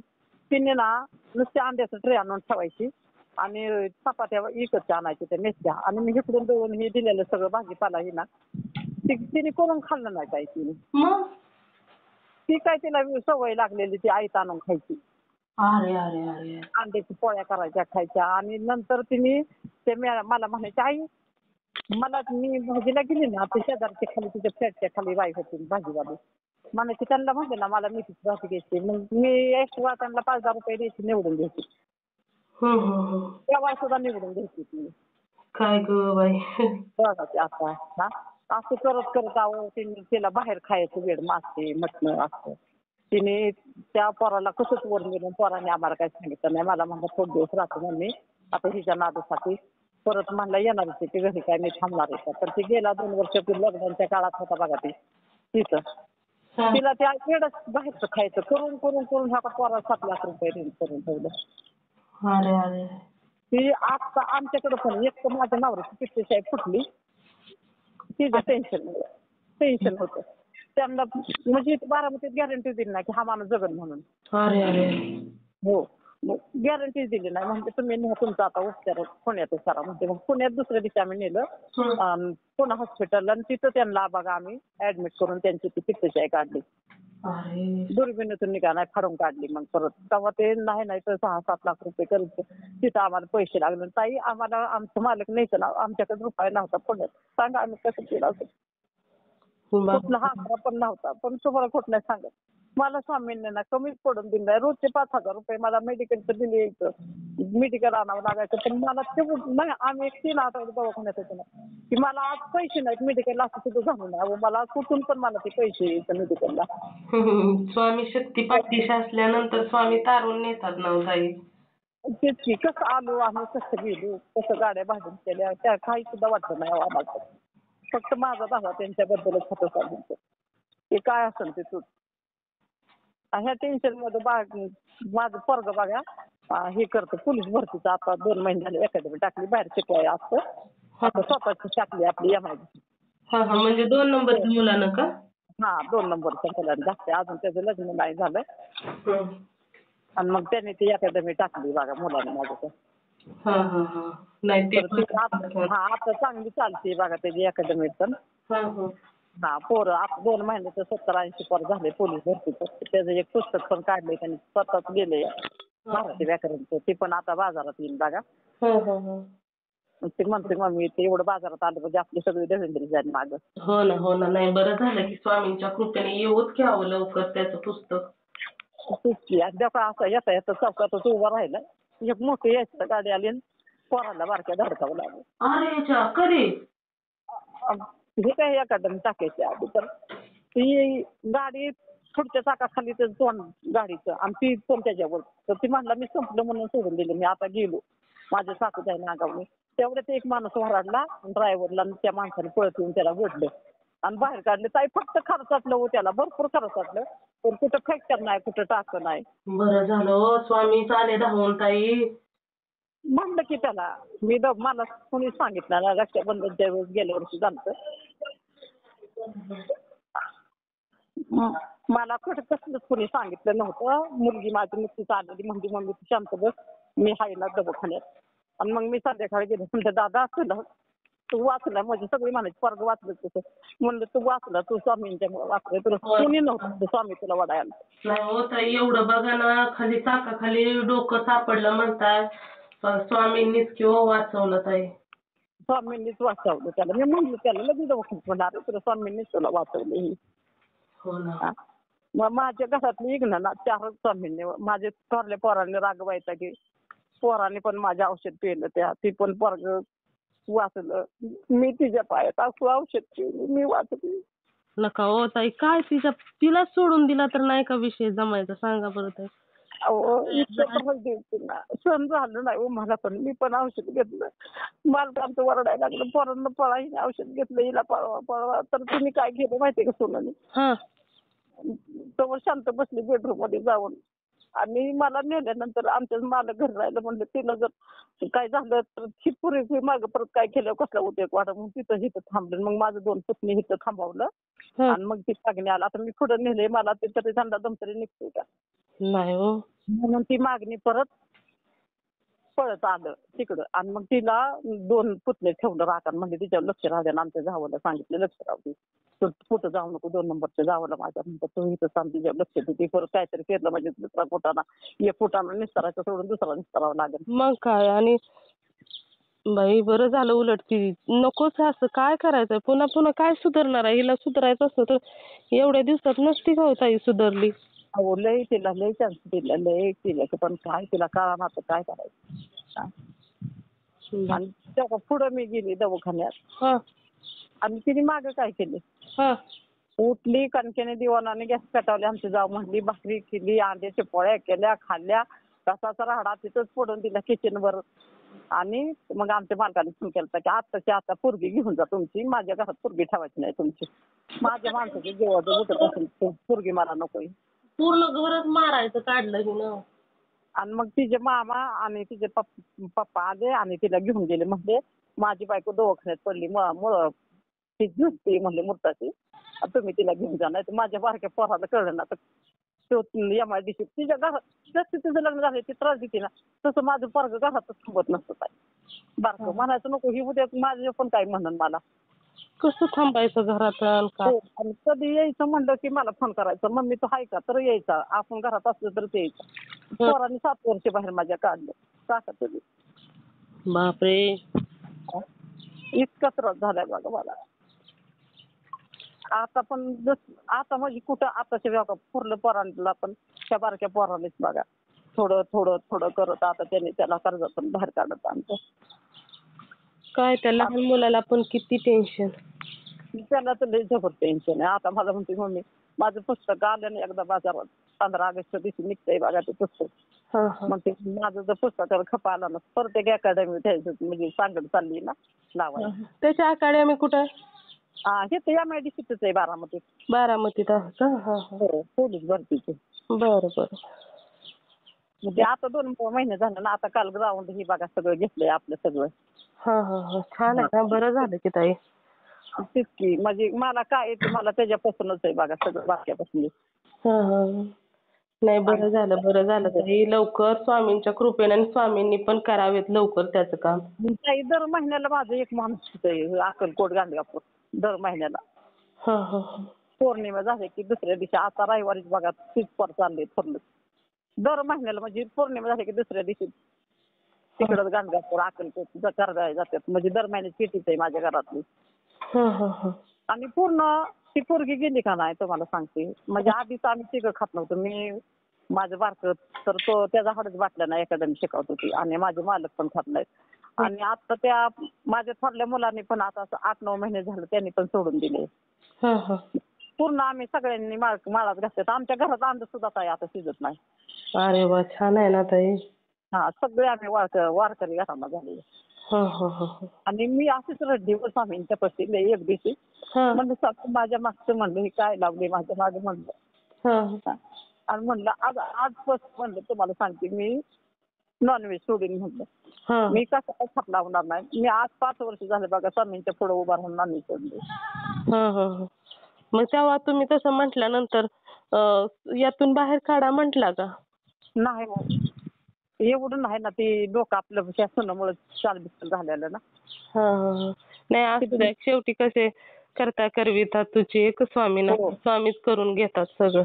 तिने ना नुसते अंड्याचं ट्रे आणून ठेवायची आणि चपात्या विकतच्या आणायच्या त्या मेथ्या आणि मी इकडून देऊन हे दिलेलं सगळं भाजीपाला ही ना तिने करून खाल्लं नाही काय तिने. मग ती काय तिला सवय लागलेली ती आईत आणून खायची. अरे अरे अरे. अंड्याची पोळ्या करायच्या खायच्या आणि नंतर तिने ते मला म्हणायचे आई मला मी भाजीला गेली ना ते शेजारच्या खाली तिच्या फ्लॅटच्या खाली बाई होती भाजीवाली म्हणायची त्यांना म्हणते ना मला मेथीची भाजी घ्यायची मग मी एक्स्ट्रा त्यांना 5,000 रुपये द्यायची निवडून घ्यायची. तेव्हा सुद्धा निवडून घ्यायची ती. काय ग बाई. बघा ते आता हा असं करत करत आहो तिला बाहेर खायचं वेळ मासे मटण असतं. तिने त्या पोराला कसंच वर नेलं पोराने आम्हाला काही सांगितलं नाही मला म्हणलं थोडे दिवस राहतो म्हणून आता हिच्या नादासाठी परत म्हणला येणार होते ते घरी काय मी थांबणार आहे तर ती गेला 2 वर्ष लॉकडाऊनच्या काळात होता बघा ती तिथं तिला त्या वेळच बाहेरचं खायचं करून करून करून हा पोरा 7 लाख रुपये करून ठेवलं. अरे अरे. ती आता आमच्याकडे पण एक तर माझ्या नवऱ्याची पित्तशाही फुटली तिचं टेन्शन होतं त्यांना म्हणजे बारामतीत गॅरंटी दिली नाही की हा माणूस जगन म्हणून. अरे अरे. हो गॅरंटी दिली नाही म्हणजे तुम्ही तुमचा आता उपचार पुण्यातच करा म्हणते मग पुण्यात दुसऱ्या दिवशी आम्ही नेलं पुणे हॉस्पिटल आणि तिथं त्यांना बघा आम्ही ऍडमिट करून त्यांची ती पित्तशाही काढली. दुर्बिणीतून निघा नाही फाडून काढली मग परत तेव्हा ते नाही तर 6-7 लाख रुपये करत तिथं आम्हाला पैसे लागले ताई आम्हाला आमचं मालक न्यायचं ना आमच्याकडे रुपये नव्हता पुण्यात सांगा आम्ही कसं केलं असं कुठला हा पण नव्हता पण तुम्हाला कुठला सांगत मला स्वामींनी ना कमीच पडून दिलं रोजचे 5,000 रुपये मला मेडिकलचं दिले यायचं मेडिकल आणावं लागायचं पण मला तेवढं नाही आम्ही एक 3 आठवडे दवाखान्यात होतो ना की मला आज पैसे नाहीत मेडिकलला असं सुद्धा झालं नाही मला कुठून पण मला ते पैसे यायचं मेडिकलला. स्वामी शक्ती पाठीशी असल्यानंतर स्वामी तारून नेतात ना ताई. तेच की कसं आलो आम्ही कसं गेलो कसं गाड्या भाजून केल्या त्या काही सुद्धा वाटलं नाही आम्हाला फक्त माझा धावा त्यांच्याबद्दलच होतं स्वामींचं ते काय असेल ते तू ह्या टेन्शन मध्ये माझं पोरग बघा हे करतं पोलीस भरतीचं आता 2 महिने झाले अकॅडमी टाकली बाहेर शिकवाय असतं आता स्वतःची टाकली आपली MIDC. म्हणजे 2 नंबरच्या मुलानं का? हा 2 नंबरच्या मुलांना टाकते अजून त्याचं लग्न नाही झालं आणि मग त्याने ती अकॅडमी टाकली बघा मुलांना माझं नाही ते आता चांगली चालते बघा त्याची अकॅडमी पण. पोरं आता 2 महिन्याचं 70-80 पोरं झाले पोलीस भरतीचं त्याचं एक पुस्तक पण काढले त्यांनी स्वतःच गेले मराठी व्याकरणचं ते पण आता बाजारात येईल बघा. ते म्हणते मम्मी ते एवढं बाजारात आलं म्हणजे आपली सगळी दहिंद्री जाईल मागं. हो ना नाही बरं झालं की स्वामींच्या कृपेने येऊच घ्यावं लवकर त्याचं पुस्तक. असं येता चौकातच उभं राहिलं एक मोठी यायचं गाडी आली पोराला बारक्या धडकावं लागलं. अरे कधी हे काय अकॅडमी टाकायची आधी तर ती गाडी पुढच्या चाकाखाली तोंड गाडीचं आणि ती पण त्याच्यावर तर ती म्हणला मी संपलं म्हणून सोडून दिलं मी आता गेलो माझ्या सासू जायला नागावली तेवढ्यात एक माणूस वराडला ड्रायव्हरला त्या माणसाने पळत येऊन त्याला ओढलं आणि बाहेर काढले ताई फक्त खर्चातलं हो त्याला भरपूर खर्चातलं पण कुठं फ्रॅक्चर नाही कुठं टाक नाही. बरं झालं स्वामी चाले धावून ताई म्हणलं की त्याला मी मला कोणी सांगितलं ना रक्षाबंधनच्या वेळेस गेल्या वर्षी झालं मला कुठं कसलंच कोणी सांगितलं नव्हतं मुलगी माझी नुकतीच आलेली म्हणजे मम्मी तू शांत बस मी हाय ना दवाखान्यात आणि मग मी संध्याकाळी गेले म्हणजे दादा असलं तू वाचला म्हणजे सगळी म्हणायची पोरग वाचलं तुझं म्हणलं तू वाचला तू स्वामींच्या वाचलं तुला कोणी नव्हतं स्वामी तुला वडायला. नाही हो ताई एवढं बघा ना खाली चाकाखाली डोकं सापडलं म्हणताय स्वामींनीच किंवा वाचवलं ताई. स्वामींनीच वाचवलं त्याला मी म्हणलं त्याला लगेच दवाखान्यात म्हणणार तुला स्वामींनीच तुला वाचवलं. हो ना मग माझ्या घरातली इग्न ना 4 स्वामींनी माझे थोरल्या पोरांनी रागवायचा की पोरांनी पण माझ्या औषध पिलं त्या ती पण पोरग वाचलं मी तिच्या पायात असं औषध पिलं मी वाचली. नका हो ताई काय तिला सोडून दिला तर नाही का विषय जमायचा सांगा बरं ताई. अहो इतकं त्रास द्यायचे ना, सहन झालं नाही हो मला. पण मी पण औषध घेतलं. मालकांचं वरडायला लागलं, पोरांना पळा, हिने औषध घेतलं, हिला पळवा पळवा. तर तुम्ही काय केलं माहितीये का सोनाली? तोवर शांत बसली बेडरूम मध्ये जाऊन. आणि मला नेल्यानंतर आमच्याच मालक घरी राहिलं. म्हणलं तिला जर काय झालं तर ही पुरेशी मागं परत काय केलं कसला उद्योग वाटा, म्हणून तिथं इथं थांबलं. मग माझं 2 पुतणी इथं थांबवलं आणि मग ती मागणी आला. आता मी पुढे नेले, मला ते तरी धंदा दमतरी निघतोय का नाही हो. म्हणून ती मागणी परत पळत आलं तिकडं. आणि मग तिला 2 पुतणे ठेवलं राखण. म्हणजे तिच्यावर लक्ष राहू द्या. आमच्या जावला सांगितलं लक्ष राहू दे, तू कुठं जाऊ नको. 2 नंबरच्या जावला माझ्या म्हणतात तू इथं सांग, तिच्यावर लक्ष दे. परत काहीतरी केलं म्हणजे दुसरा फुटाना, एक फुटाना निस्तारायचं सोडून दुसरा निस्तारावं लागेल. मग काय. आणि बाई बरं झालं उलट ती नकोच असं. काय करायचंय पुन्हा पुन्हा काय सुधारणार आहे? हिला सुधारायचं असतं तर एवढ्या दिवसात नसती का होता ही सुधारली. अहो लय तिला लय चान्स दिला, लय केलं, पण काय तिला कळाना आता काय करायचं. आणि तेव्हा पुढं मी गेली दवाखान्यात आणि तिने मागं काय केले, उठली कणकेने दिवाणाने गॅस पेटवले. आमची जाऊ म्हणली, भाकरी केली, अंड्याच्या पोळ्या केल्या, खाल्ल्या, कसाचा राहडा तिथंच पडून दिला किचनवर. आणि मग आमच्या मालकाने फोन केला की आत्ताच्या आता पोरगी घेऊन जा तुमची, माझ्या घरात पोरगी ठेवायची नाही तुमची. माझ्या माणसाच्या जीवाचं उठत असेल पोरगी मला नकोय. पूर्ण घरच मारायचं काढलं हिनं. आणि मग तिचे मामा आणि तिचे पप्पा आले आणि तिला घेऊन गेले. म्हणजे माझी बायको दवाखान्यात पडली, ती झुटते म्हणले मुर्ताची, तुम्ही तिला घेऊन जा. नाही तर माझ्या बारक्या पोराला कळलं ना तर तो MIDC तिच्या घरात जसं तिचं लग्न झालं ती त्रास देते ना, तसं माझं पोरगं घरातच थांबत नसतं काय. बारकं म्हणायचं नको ही उद्या माझं पण काय म्हणन मला. कसं थांबायचं घरात. आणि कधी यायचं म्हणलं की मला फोन करायचा, मम्मी तू हाय का, तर यायचा. आपण घरात असलं तर यायचा. पोरांनी 7 वर्ष बाहेर माझ्या काढलं. टाका तुम्ही. बापरे. इतका त्रास झालाय बघा मला. आता पण आता म्हणजे कुठं आताच्या बघा पुरलं पोरांना पण त्या बारक्या पोरांनीच बघा थोडं थोडं थोडं करत आता त्याला कर्जातून बाहेर काढत आणतो. काय त्या लहान मुलाला पण किती टेन्शन. त्याला तर लय जबर टेन्शन आहे. आता मला म्हणते मम्मी माझं पुस्तक आलं नाही एकदा बाजारात, 15 ऑगस्ट दिवशी निघतंय बघा ते पुस्तक. मग ते माझं जर पुस्तकाला खपा आला ना परत एक अकॅडमी ठेवायचं म्हणजे सांगड चालली ना लावायला. त्याच्या अकॅडमी कुठं? हे तर MIDCच आहे बारामतीत. बारामतीत आहे का? पोलीस भरतीचे. बरं बरं. म्हणजे आता 2 महिने झाले ना, आता काल ग्राउंड ही बघा सगळं घेतलंय आपलं सगळं. छान आहे ना. बरं झालं की ताई. तेच की म्हणजे मला काय येते मला त्याच्यापासूनच आहे बघा सगळं बारक्यापासून. नाही बरं झालं बरं झालं ताई. लवकर स्वामींच्या कृपेने आणि स्वामींनी पण करावेत लवकर त्याचं काम. ताई दर महिन्याला माझं एक माणूस आहे अक्कलकोट गाणगापूर दर महिन्याला. पौर्णिमा झाली की दुसऱ्या दिवशी आता रविवारीच बघा तीच पर चालले ठरलं. दर महिन्याला म्हणजे पौर्णिमा झाली की दुसऱ्या दिवशी तिकडं गाणगापूर अक्कलकोट करगाव जातात. म्हणजे दर महिन्याची पेटीच आहे माझ्या घरातली. आणि पूर्ण ती पोरगी गेली का नाही तुम्हाला सांगते. म्हणजे आधीच आम्ही तिघं खात नव्हतो. मी माझं बारकं तर तो त्याचा हाडच बाटला नाही अकॅडमी शिकवत होती आणि माझे मालक पण खात नाहीत. आणि आता त्या माझ्या थोरल्या मुलांनी पण आता 8-9 महिने झाले त्यांनी पण सोडून दिले. पूर्ण आम्ही सगळ्यांनी माळात घातल्यात. आमच्या घरात अंड सुद्धा काय आता शिजत नाही. अरे वा छान आहे ना ताई. सगळे आम्ही वारकरी घराला झाले. आणि मी अशीच रडली स्वामींच्या पशीला एक दिवशी. म्हणलं माझ्या मागचं म्हणलं हे काय लावले माझ्या मागे म्हणलं. आणि म्हणलं आजपासून म्हणलं तुम्हाला सांगते मी नॉनव्हेज सोडून म्हणलं. मी कसं काय खात लावणार नाही. मी आज 5 वर्ष झाले बघा स्वामींच्या पुढे उभा राहून नॉनव्हेज सोडले. मग तेव्हा तुम्ही तसं म्हटल्यानंतर यातून बाहेर काढा म्हटला का? नाही एवढं नाही ना ते डोकं आपलं शासनामुळे चालबिचल झालेलं ना. नाही असं शेवटी कसे करता करवितात तुझे एक स्वामीच करून घेतात सगळं.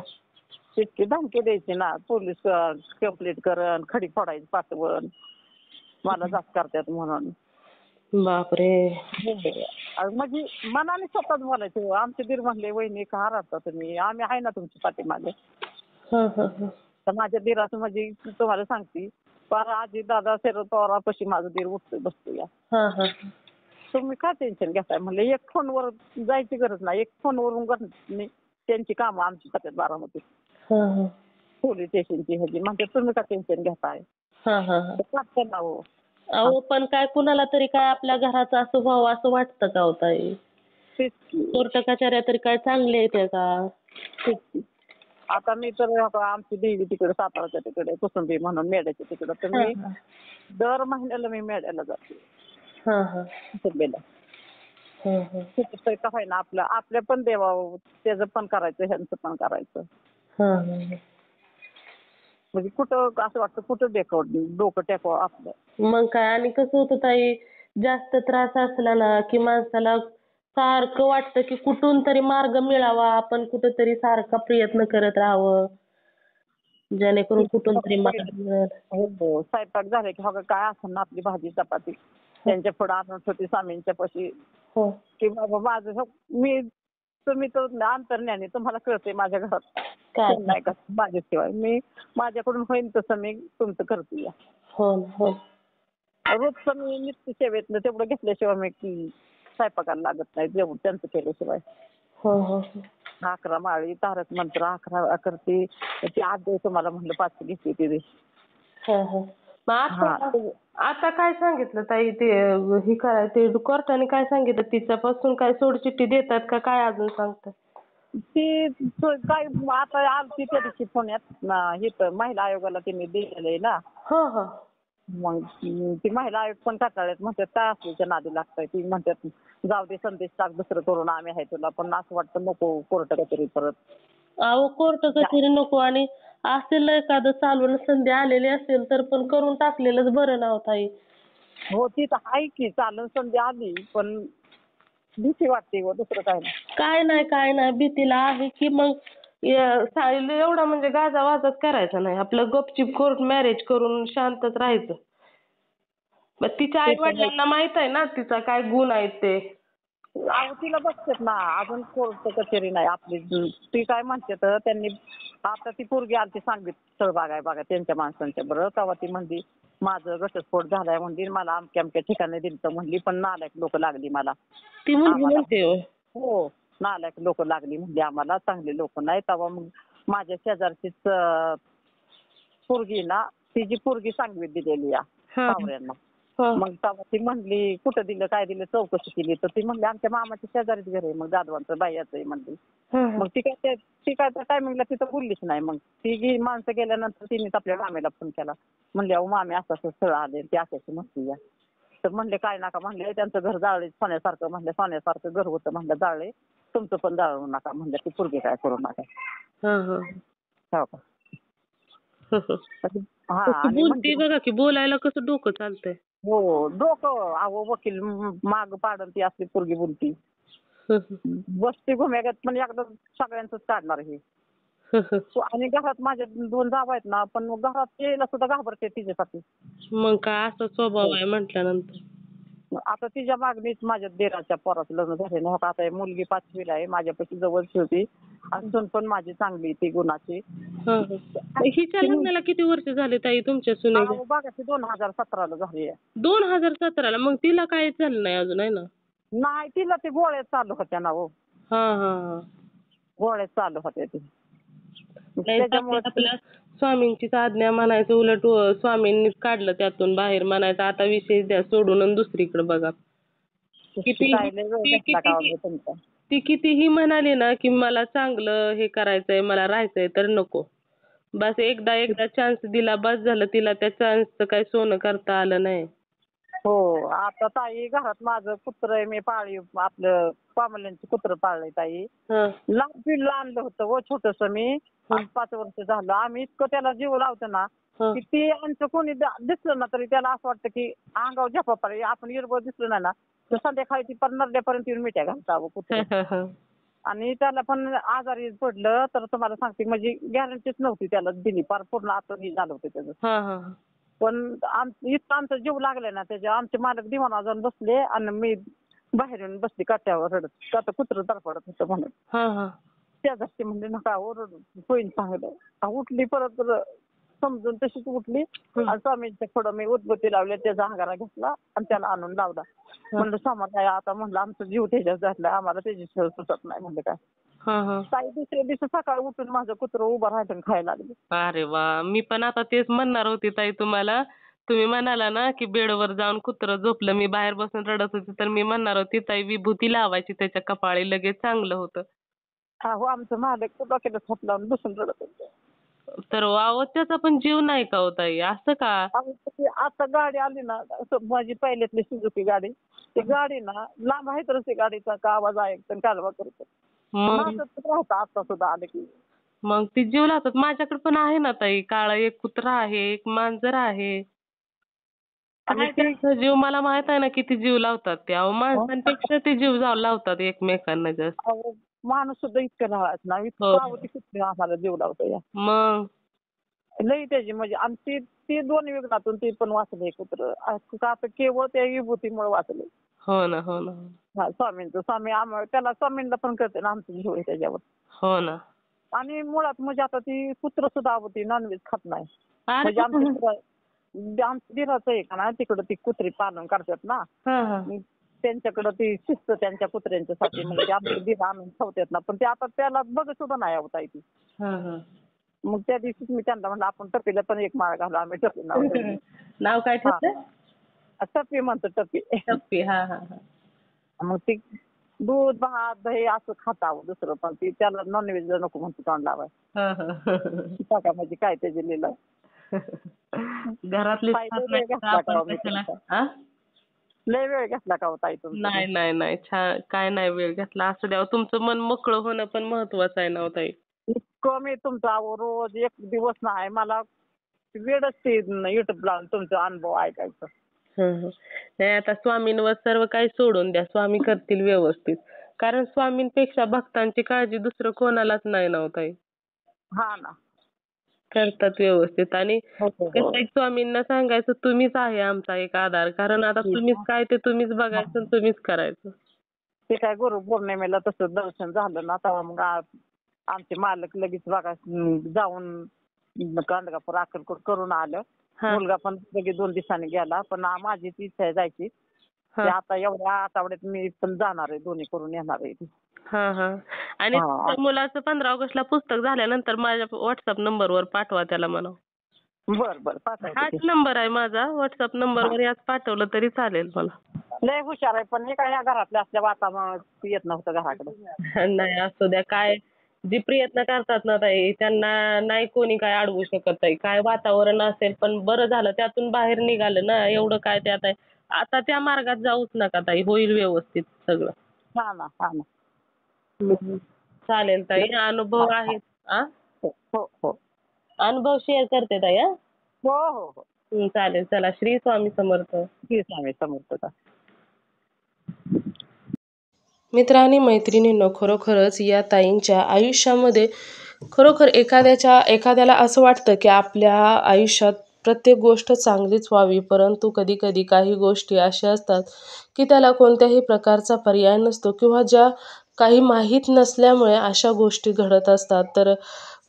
तितके धमके द्यायचे ना पोलीस कंप्लेंट करण खडी फोडायची पाठवण मला जास्त करतात म्हणून. बापरे. म्हणजे मनाने स्वतःच बोलायचं. आमचे दीर म्हणले वहिनी का राहता तुम्ही आम्ही आहे ना तुमच्या पाठीमागे. तर माझ्या दीराचं म्हणजे तुम्हाला सांगते फार आजी दादा शरद पवारापाशी माझं दीर उठतो बसतो या. तुम्ही काय टेन्शन घेताय म्हणले. एक फोनवर जायची गरज नाही. एक फोनवरून त्यांची कामं आमची करतात बारामतीत. पोलीस स्टेशनची ह्याची म्हणते तुम्ही का टेन्शन घेताय. वाटतं ना हो. अहो पण काय कुणाला तरी काय आपल्या घराचं असं व्हावं असं वाटतं का होता तेच की. कोर्ट कचऱ्या तरी काय चांगले येते का. तेच की. आता मी तर आमची देवी तिकडे साताराच्या तिकडे कुसुंबी म्हणून मेढ्याच्या तिकडे तर मी दर महिन्याला मी मेढ्याला जाते. कुसुंबीला. कुठं का होईना आपलं आपल्या पण देवावं त्याचं पण करायचं ह्यांचं पण करायचं. म्हणजे कुठं असं वाटतं कुठं डोकं टेकवावं आपलं. मग काय आणि कसं होतं ताई जास्त त्रास असला ना की माणसाला सारखं वाटतं की कुठून तरी मार्ग मिळावा आपण कुठंतरी सारखा प्रयत्न करत राहावं जेणेकरून कुठून तरी मार्ग मिळेल. हो स्वयंपाक झाला की काय असं ना आपली भाजी चपाती त्यांच्या पुढे आणून होती स्वामींच्या पाशी की बाबा माझं मी तुम्ही तर अंतर्ज्ञानी तुम्हाला कळते माझ्या घरात काय नाही का माझ्याशिवाय मी माझ्याकडून होईल तसं मी तुमचं करते या. रोजचं मी नित्य सेवेतनं तेवढं घेतल्याशिवाय मी स्वयंपाकाला लागत नाही जेवण त्यांचं केल्याशिवाय. 11 माळी तारक मंत्र 11 करते ती आज तुम्हाला म्हणलं 5 घेतली ती. आता काय सांगितलं ताई ते हे करायचं कोर्टाने काय सांगितलं तिच्यापासून काय सोडचिठ्ठी देतात का काय अजून सांगतात. ती काय आता आलती त्या दिवशी पुण्यात इथं महिला आयोगाला त्यांनी दिलेलं आहे ना. मग ती महिला आयोग पण टाकाळ्यात म्हणतात काय असल्याच्या नादी लागताय ती म्हणतात जाऊ दे संदेश टाक दुसरं करून आम्ही आहे तुला पण असं वाटतं नको कोर्ट कचेरी परत. अहो कोर्ट कचेरी नको आणि असेल एखादं चालवून संधी आलेली असेल तर पण करून टाकलेलंच बरं ना ताई. हो ती तर आहे की चालून संधी आली पण भीती वाटते व दुसरं काय नाही. काय नाही भीतीला आहे की मग एवढा म्हणजे गाजावाजाच करायचा नाही आपलं गपचीप कोर्ट मॅरेज करून शांतच राहायचं. मग तिच्या आई वडिलांना माहित आहे ना तिचा काय गुण आहे ते. अहो तिला बघतात ना अजून कोर्ट कचेरी नाही आपली ती काय म्हणते तर त्यांनी आता ती पोरगी आलती सांगित स्थळ बघा त्यांच्या माणसांच्या बरोबर तेव्हा ती म्हणली माझं घटस्फोट झालाय म्हणली मला अमक्या अमक्या ठिकाणी दिलं म्हणली पण नालायक लोक लागली मला. ती म्हणते हो नालायक लोक लागली म्हणली आम्हाला चांगली लोक नाही तेव्हा मग माझ्या शेजारचीच पोरगी ना तिची पोरगी सांगवीत दिलेली या पावऱ्यांना. मग तेव्हा ती म्हणली कुठं दिलं काय दिलं चौकशी केली तर ती म्हणली आमच्या मामाच्या शेजारीच घर आहे मग जाधवांचं बायाचं आहे म्हणली. मग ती काय त्या टायमिंगला तिथं बोललीच नाही मग ती माणसं गेल्यानंतर तिने आपल्या मामेला फोन केला म्हणले अहो मामे असं असं स्थळ आले ती असायची म्हणते या. तर म्हणले काय नका म्हणले त्यांचं घर जाळले सोन्यासारखं म्हणलं सोन्यासारखं घर होतं म्हणलं जाळले तुमचं पण जाळू नका म्हणलं ती पोरगी काय करू नका. हो का. बोलते बघा की बोलायला कसं डोकं चालतंय. हो डोकं अहो वकील माग पाडन ती असली पोरगी बोलती. बसती घुम्यागत पण एकदा सगळ्यांचंच काढणार हे. आणि घरात माझ्या 2 जावा आहेत ना पण घरात यायला सुद्धा घाबरते तिच्यासाठी. मग काय असा स्वभाव आहे म्हटल्यानंतर. आता तिच्या मागणीच माझ्या दिराच्या पोराचं लग्न झाले ना आता मुलगी 5वीला आहे माझ्यापाशी जवळची होती अजून पण माझी चांगली ती गुणाची. हिच्या लग्नाला किती वर्ष झाले ताई तुमच्या सुनेला. बघा ती 2017ला झाली. 2017ला मग तिला काय झालं नाही अजून आहे ना. नाही तिला ते गोळ्या चालू होत्या ना हो. गोळ्या चालू होत्या ती. त्याच्यामुळे आपल्या स्वामींचीच आज्ञा म्हणायचं उलट स्वामींनीच काढलं त्यातून बाहेर म्हणायचं आता विषय द्या सोडून आणि दुसरीकडे बघा. ती कितीही म्हणाली ना की मला चांगलं हे करायचंय मला राहायचंय तर नको. बस एकदा चान्स दिला बस झालं तिला त्या चान्सचं काही सोनं करता आलं नाही. हो आता ताई घरात माझं कुत्र आहे मी पाळीव आपलं पामल्यांचं कुत्र पाळलंय ताई. लहान पिल्लं आणलं होतं व छोटंसं मी 5 वर्ष झालं आम्ही इतकं त्याला जीव लावतो ना की ती आमचं कोणी दिसलं ना तरी त्याला असं वाटतं की अंगावर झपा पाहिजे आपण इरबळ दिसलं नाही ना तर संध्याकाळी ती नरड्यापर्यंत येऊन मिठ्या घालतावं कुत्र. आणि त्याला पण आजारी पडलं तर तुम्हाला सांगते म्हणजे गॅरंटीच नव्हती त्याला दिली फार पूर्ण आता झालं होतं त्याचं. पण इतकं आमचा जीव लागलाय ना त्याच्या आमचे मालक दिवाणावर जाऊन बसले आणि मी बाहेर येऊन बसली काट्यावर रडत आता कुत्र तडफडत होतं म्हणून. त्या जास्ती म्हणजे नका ओरड होईन चांगलं उठली परत समजून तशीच उठली आणि स्वामींच्या पुढं मी उदबत्ती लावली त्याचा अंगारा घेतला आणि त्याला आणून लावला. म्हणलं समाज आहे आता म्हणलं आमचं जीव त्याच्यात झाला आम्हाला त्याची सुचत नाही म्हणलं काय. हा हा. ताई दुसऱ्या दिवशी सकाळी उठून माझं कुत्रं उभं राहायचं आणि खायला लागलं. अरे वा, मी पण आता तेच म्हणणार होते ताई तुम्हाला. तुम्ही म्हणाला ना की बेडवर जाऊन कुत्रं झोपलं, मी बाहेर बसून रडत होते, तर मी म्हणणार होती ताई विभूती लावायची त्याच्या कपाळी, लगेच चांगलं होतं. हो आमचं मालक डोक्याला थाप लावून बसून रडत होतं. तर अहो त्याचा पण जीव नाही का हो ताई, असं का? आणि ते आता गाडी आली ना असं माझी पहिल्यातली सुझुकी गाडी, ती गाडी ना लांब आहे तर गाडीचा का आवाज ऐकतो आणि कालवा करतो. मग माझं तर राहतं आता सुद्धा आलं की. मग ती जीव लावतात. माझ्याकडे पण आहे ना ताई, काळा एक कुत्रा आहे, एक मांजर आहे. आणि काय ते त्यांचा जीव मला माहित आहे ना किती जीव लावतात ते. अहो माणसांपेक्षा ते जीव लावतात एकमेकांना जास्त. अहो, माणूस सुद्धा इतकं राहायचं ना, हो. इतकं आवडती कुत्री आम्हाला जीव लावतो या. मग लई त्याची म्हणजे आमची ती दोन विघ्नातून ती पण वाचले कुत्र. आता केवळ त्या विभूतीमुळे वाचले. हो ना, हो ना. हा स्वामींचं स्वामी त्याला स्वामींना पण कळते ना आमचं जीव आहे त्याच्यावर. हो ना. आणि मुळात म्हणजे आता ती कुत्र सुद्धा आवडती नॉनव्हेज खात नाही. अरे म्हणजे आमच्या दिराचं आहे का ना तिकडं ती कुत्री पालन करतात ना. हां, हां. त्यांच्याकडं ती शिस्त त्यांच्या कुत्र्यांच्यासाठी म्हणजे ते आमचे दीर आणून ठेवतात ना. पण ते आता त्याला बघत सुद्धा नाही आवडता ती. हां, हां. मग त्या दिवशीच मी त्यांना म्हणलं आपण टपीला पण एक माळ घालू. आम्ही टपी नाव ठेवलं. नाव काय ठेवलं? टप्पी म्हणतो टप्पी. टप्पी. हां, हां, हां. मग ती दूध भात दही असं खातावं दुसरं पण ती त्याला नॉनव्हेजला नको म्हणतो तोंड लावायला. हां, हां. टाका म्हणजे काय त्याची लीला. घरातलीच खात लय नाही तर घातला का आपण हो मी कशाला? तुमचा? आ? लय वेळ घेतला का हो ताई तुमचा? नाही, नाही, नाही. छान काय नाही वेळ घेतला. असू द्या. तुमचं मन मोकळं होणं पण महत्वाचं आहे ना हो ताई. इतकं मी तुमचा अहो रोज एक दिवस नाही मला वेळच ते युट्यूब लावून तुमचा अनुभव ऐकायचं. हं, हं. नाही आता स्वामींवर सर्व काही सोडून द्या. स्वामी करतील व्यवस्थित. कारण स्वामींपेक्षा भक्तांची काळजी दुसरं कोणालाच नाही ना हो ताई. हा ना. करतात व्यवस्थित आणि हो, हो, कसं हो. आहे स्वामींना सांगायचं तुम्हीच आहे आमचा एक आधार. कारण आता तुम्हीच काय ते तुम्हीच बघायचं आणि तुम्हीच करायचं. ते काय गुरुपौर्णिमेला तसं दर्शन झालं ना तेव्हा मग आमचे मालक लगेच बघा जाऊन गाणगापूर अक्कलकोट करून आलं. हां, मुलगा पण लगेच 2 दिवसांनी गेला. पण माझी ती इच्छा आहे जायची. ते हां. आता एवढ्या आठवड्यात मी पण जाणार आहे. दोन्ही करून येणार आहे. हां, हां. आणि हां. तुमच्या मुलाचं 15 ऑगस्टला पुस्तक झाल्यानंतर माझ्या WhatsApp नंबरवर पाठवा त्याला म्हणावं. बरं बरं पाठवते हाच की. नंबर आहे माझा. WhatsApp नंबरवर याच पाठवलं तरी चालेल मला. लय हुशार आहे पण हे काय या घरातल्या असल्या वातावरणात येत नव्हतं घराकडे. नाही असू द्या. काय जे प्रयत्न करतात ना ताई त्यांना नाही कोणी काय अडवू शकत ताई. काय वातावरण असेल पण बरं झालं त्यातून बाहेर निघालं ना. एवढं काय त्यात आहे. आता त्या मार्गात जाऊच नका ताई. होईल व्यवस्थित सगळं. हा ना हा ना. चालेल ताई. अनुभव हा, हा. आहेत. आ? हो हो हो अनुभव शेअर करते ताई हां. हो हो हो. चालेल. चला श्री स्वामी समर्थ. श्री स्वामी समर्थ. मित्रांनी मैत्रिणींनो खरोखरच या ताईंच्या आयुष्यामध्ये खरोखर एखाद्याला असं वाटतं की आपल्या आयुष्यात प्रत्येक गोष्ट चांगलीच व्हावी, परंतु कधी कधी काही गोष्टी अशा असतात की त्याला कोणत्याही प्रकारचा पर्याय नसतो किंवा ज्या काही माहीत नसल्यामुळे अशा गोष्टी घडत असतात. तर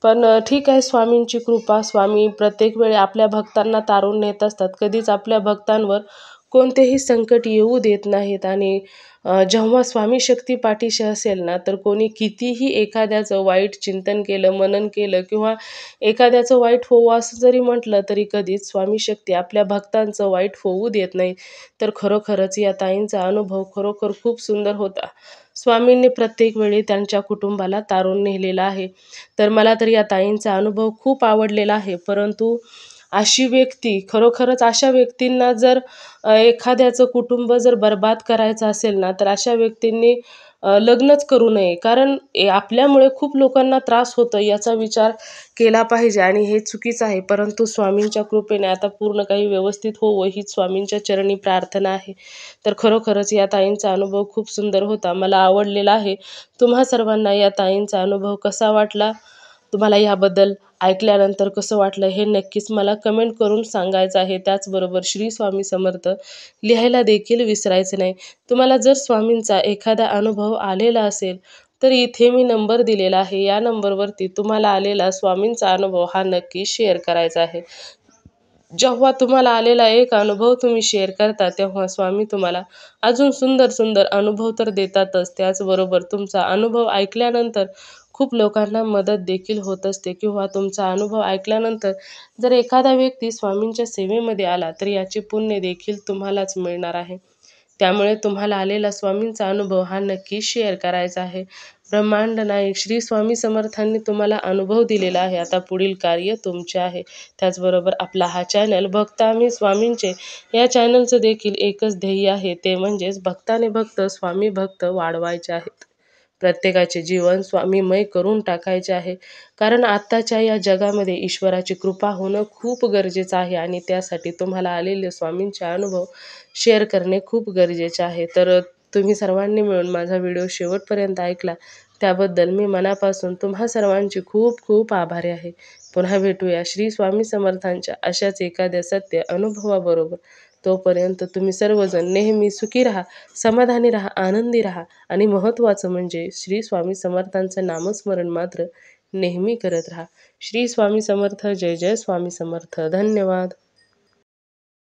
पण ठीक आहे, स्वामींची कृपा. स्वामी प्रत्येक वेळी आपल्या भक्तांना तारून नेत असतात. कधीच आपल्या भक्तांवर कोणतेही संकट येऊ देत नाहीत आणि जेव्हा स्वामी शक्ती पाठीशी असेल ना, तर कोणी कितीही एखाद्याचं वाईट चिंतन केलं, मनन केलं किंवा एखाद्याचं वाईट होवं असं जरी म्हटलं, तरी कधीच स्वामी शक्ती आपल्या भक्तांचं वाईट होऊ देत नाही. तर खरोखरच या ताईंचा अनुभव खरोखर खूप सुंदर होता. स्वामींनी प्रत्येक वेळी त्यांच्या कुटुंबाला तारून नेलेलं आहे. तर मला तर या ताईंचा अनुभव खूप आवडलेला आहे. परंतु अशी व्यक्ती खरोखरच अशा व्यक्तींना जर एखाद्याचं कुटुंब जर बरबाद करायचं असेल ना, तर अशा व्यक्तींनी लग्नच करू नये. कारण आपल्यामुळे खूप लोकांना त्रास होतो याचा विचार केला पाहिजे आणि हे चुकीचं आहे. परंतु स्वामींच्या कृपेने आता पूर्ण काही व्यवस्थित होवं हीच स्वामींच्या चरणी प्रार्थना आहे. तर खरोखरच या ताईंचा अनुभव खूप सुंदर होता. मला आवडलेला आहे. तुम्हा सर्वांना या ताईंचा अनुभव कसा वाटला? तुम्हाला याबद्दल ऐकल्यानंतर कसं वाटलं हे नक्कीच मला कमेंट करून सांगायचं आहे. त्याचबरोबर श्री स्वामी समर्थ लिहायला देखील विसरायचं नाही. तुम्हाला जर स्वामींचा एखादा अनुभव आलेला असेल तर इथे मी नंबर दिलेला आहे. या नंबरवरती तुम्हाला आलेला स्वामींचा अनुभव हा नक्की शेअर करायचा आहे. जेव्हा तुम्हाला आलेला एक अनुभव तुम्ही शेअर करता तेव्हा स्वामी तुम्हाला अजून सुंदर सुंदर अनुभव तर देतातच, त्याचबरोबर तुमचा अनुभव ऐकल्यानंतर खूप लोकांना मदत देखील होत असते किंवा तुमचा अनुभव ऐकल्यानंतर जर एखादा व्यक्ती स्वामींच्या सेवेमध्ये आला तर याचे पुण्य देखील तुम्हालाच मिळणार आहे. त्यामुळे तुम्हाला आलेला स्वामींचा अनुभव हा नक्की शेअर करायचा आहे. ब्रह्मांड नायक श्री स्वामी समर्थांनी तुम्हाला अनुभव दिलेला आहे. आता पुढील कार्य तुमचे आहे. त्याचबरोबर आपला हा चॅनल भक्त आम्ही स्वामींचे या चॅनलचं देखील एकच ध्येय आहे, ते म्हणजेच भक्ताने भक्त स्वामी भक्त वाढवायचे आहेत. प्रत्येकाचे जीवन स्वामीमय करून टाकायचे आहे. कारण आत्ताच्या या जगामध्ये ईश्वराची कृपा होणं खूप गरजेचं आहे आणि त्यासाठी तुम्हाला आलेले स्वामींचे अनुभव शेअर करणे खूप गरजेचे आहे. तर तुम्ही सर्वांनी मिळून माझा व्हिडिओ शेवटपर्यंत ऐकला त्याबद्दल मी मनापासून तुम्हा सर्वांची खूप खूप आभारी आहे. पुन्हा भेटूया श्री स्वामी समर्थांच्या अशाच एखाद्या सत्य अनुभवाबरोबर. तोपर्यंत तुम्ही सर्वजण नेहमी सुखी राहा, समाधानी राहा, आनंदी राहा आणि महत्त्वाचं म्हणजे श्री स्वामी समर्थांचं नामस्मरण मात्र नेहमी करत राहा. श्री स्वामी समर्थ. जय जय स्वामी समर्थ. धन्यवाद.